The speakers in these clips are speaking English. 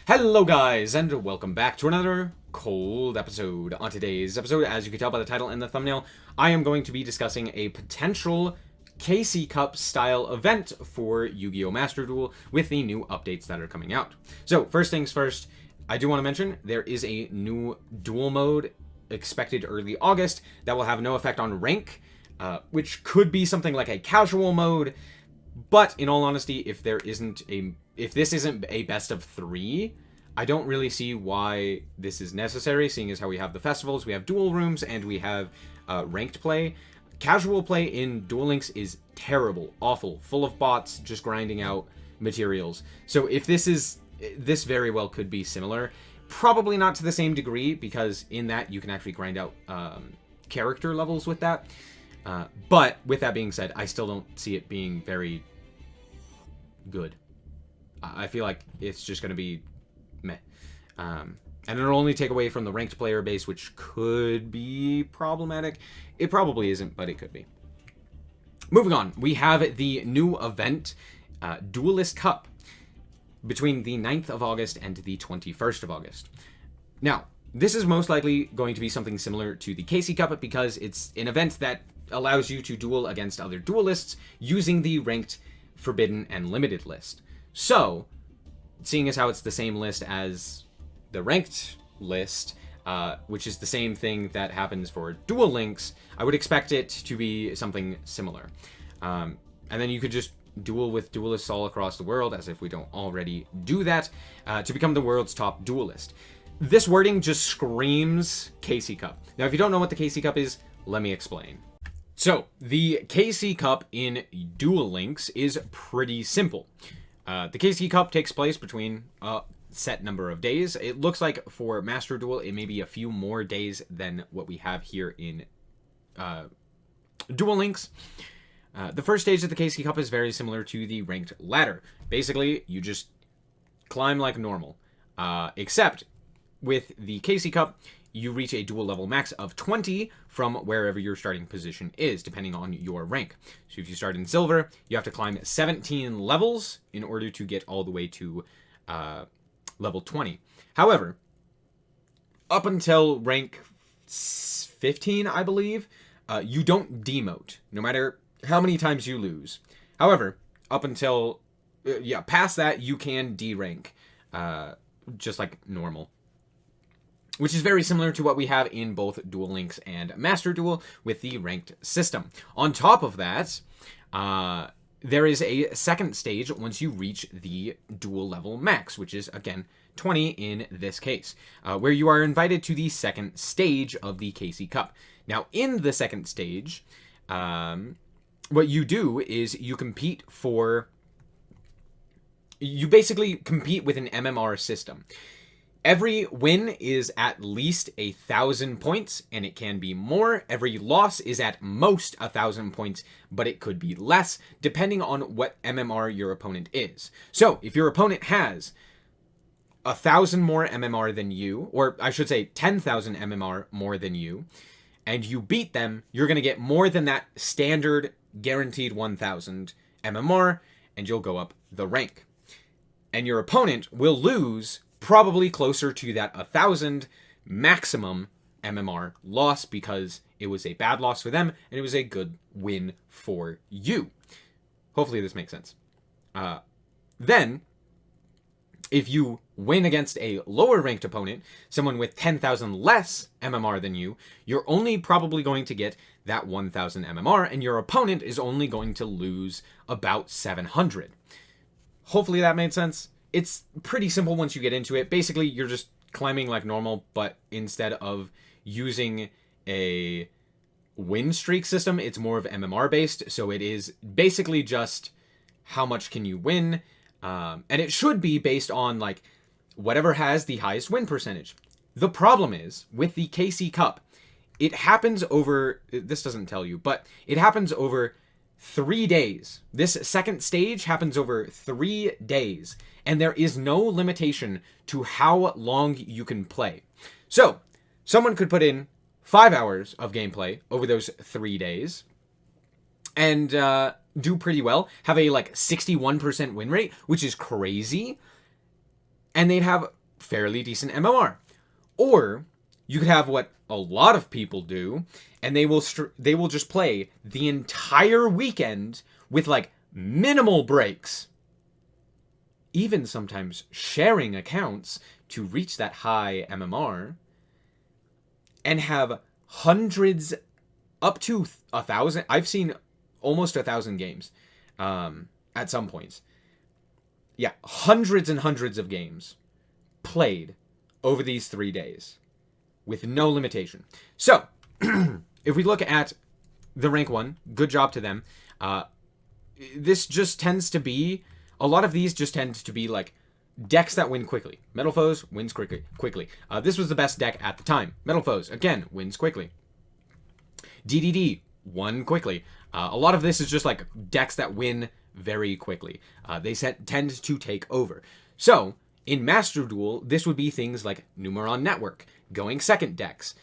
Hello guys, and welcome back to another cold episode. On today's episode, as you can tell by the title and the thumbnail, I am going to be discussing a potential KC Cup style event for Yu-Gi-Oh! Master Duel with the new updates that are coming out. So, first things first, I do want to mention there is a new duel mode expected early August that will have no effect on rank, which could be something like a casual mode, but in all honesty, if this isn't a best of 3, I don't really see why this is necessary, seeing as how we have the festivals, we have duel rooms, and we have ranked play. Casual play in Duel Links is terrible, awful, full of bots just grinding out materials. So if this very well could be similar. Probably not to the same degree, because in that you can actually grind out character levels with that. But with that being said, I still don't see it being very good. I feel like it's just going to be meh. And it'll only take away from the ranked player base, which could be problematic. It probably isn't, but it could be. Moving on, we have the new event, Duelist Cup, between the 9th of August and the 21st of August. Now, this is most likely going to be something similar to the KC Cup because it's an event that allows you to duel against other duelists using the ranked, forbidden, and limited list. So, seeing as how it's the same list as the ranked list, which is the same thing that happens for Duel Links, I would expect it to be something similar. And then you could just duel with duelists all across the world, as if we don't already do that, to become the world's top duelist. This wording just screams KC Cup. Now, if you don't know what the KC Cup is, let me explain. So, the KC Cup in Duel Links is pretty simple. The KC Cup takes place between a set number of days. It looks like for Master Duel, it may be a few more days than what we have here in Duel Links. The first stage of the KC Cup is very similar to the ranked ladder. Basically, you just climb like normal. Except, with the KC Cup, you reach a duel level max of 20 from wherever your starting position is, depending on your rank. So if you start in silver, you have to climb 17 levels in order to get all the way to level 20. However, up until rank 15, I believe, you don't demote, no matter how many times you lose. However, up until, past that, you can D-rank, just like normal. Which is very similar to what we have in both Duel Links and Master Duel with the ranked system. On top of that, there is a second stage once you reach the duel level max, which is, again, 20 in this case, where you are invited to the second stage of the KC Cup. Now, in the second stage, what you do is you basically compete with an MMR system. Every win is at least 1,000 points, and it can be more. Every loss is at most 1,000 points, but it could be less, depending on what MMR your opponent is. So, if your opponent has 1,000 more MMR than you, or I should say 10,000 MMR more than you, and you beat them, you're going to get more than that standard guaranteed 1,000 MMR, and you'll go up the rank. And your opponent will lose probably closer to that 1,000 maximum MMR loss because it was a bad loss for them and it was a good win for you. Hopefully this makes sense. Then, if you win against a lower ranked opponent, someone with 10,000 less MMR than you, you're only probably going to get that 1,000 MMR and your opponent is only going to lose about 700. Hopefully that made sense. It's pretty simple once you get into it. Basically, you're just climbing like normal, but instead of using a win streak system, it's more of MMR based. So it is basically just how much can you win. And it should be based on like whatever has the highest win percentage. The problem is with the KC Cup, it happens over, this doesn't tell you, but it happens over 3 days. This second stage happens over 3 days, and there is no limitation to how long you can play. So, someone could put in 5 hours of gameplay over those 3 days, and do pretty well, have a like 61% win rate, which is crazy, and they'd have fairly decent MMR. Or you could have what a lot of people do, and they will just play the entire weekend with like minimal breaks, even sometimes sharing accounts to reach that high MMR, and have hundreds up to 1,000. I've seen almost 1,000 games at some points. Yeah, hundreds and hundreds of games played over these 3 days with no limitation. So, if we look at the rank 1, good job to them. This just tends to be, a lot of these just tend to be like decks that win quickly. Metal Foes wins quickly. This was the best deck at the time. Metal Foes, again, wins quickly. DDD won quickly. A lot of this is just like decks that win very quickly. They tend to take over. So, in Master Duel, this would be things like Numeron Network, going second decks,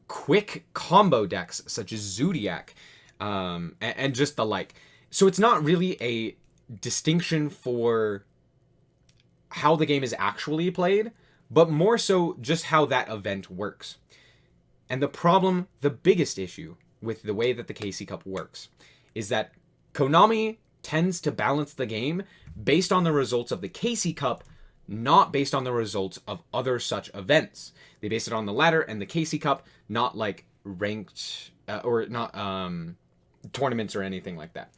quick combo decks such as Zodiac, and just the like. So it's not really a distinction for how the game is actually played, but more so just how that event works. And the biggest issue with the way that the KC Cup works is that Konami tends to balance the game based on the results of the KC Cup, not based on the results of other such events. They base it on the ladder and the KC Cup, not like ranked or not tournaments or anything like that.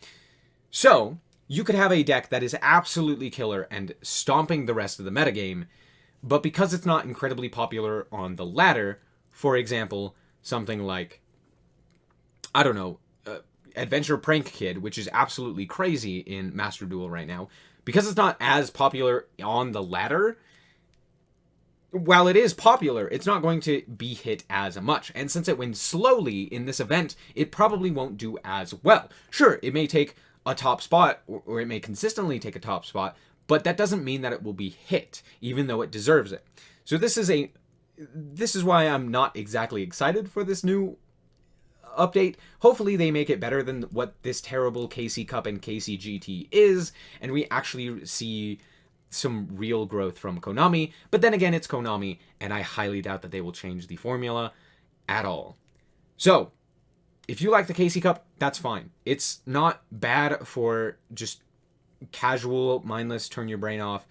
So you could have a deck that is absolutely killer and stomping the rest of the metagame, but because it's not incredibly popular on the ladder, for example, something like, I don't know, Adventure Prank Kid, which is absolutely crazy in Master Duel right now, because it's not as popular on the ladder, while it is popular, it's not going to be hit as much. And since it wins slowly in this event, it probably won't do as well. Sure, it may take a top spot, or it may consistently take a top spot, but that doesn't mean that it will be hit, even though it deserves it. So this is why I'm not exactly excited for this new update. Hopefully they make it better than what this terrible KC Cup and KCGT is, and we actually see some real growth from Konami. But then again, it's Konami, and I highly doubt that they will change the formula at all. So, if you like the KC Cup, that's fine. It's not bad for just casual, mindless, turn your brain off,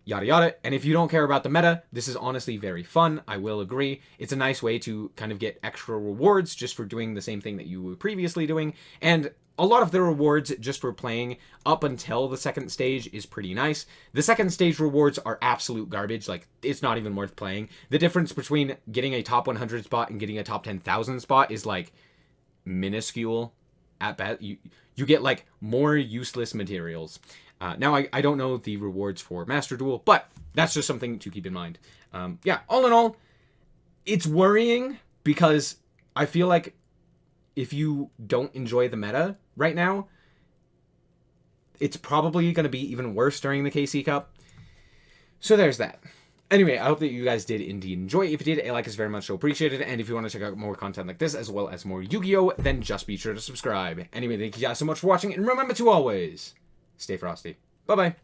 yada yada. And if you don't care about the meta, this is honestly very fun. I will agree. It's a nice way to kind of get extra rewards just for doing the same thing that you were previously doing. And a lot of the rewards just for playing up until the second stage is pretty nice. The second stage rewards are absolute garbage. Like, it's not even worth playing. The difference between getting a top 100 spot and getting a top 10,000 spot is like minuscule at best. You get like more useless materials. Now, I don't know the rewards for Master Duel, but that's just something to keep in mind. Yeah, all in all, it's worrying because I feel like if you don't enjoy the meta right now, it's probably going to be even worse during the KC Cup. So there's that. Anyway, I hope that you guys did indeed enjoy. If you did, a like is very much so appreciated. And if you want to check out more content like this, as well as more Yu-Gi-Oh!, then just be sure to subscribe. Anyway, thank you guys so much for watching, and remember to always stay frosty. Bye-bye.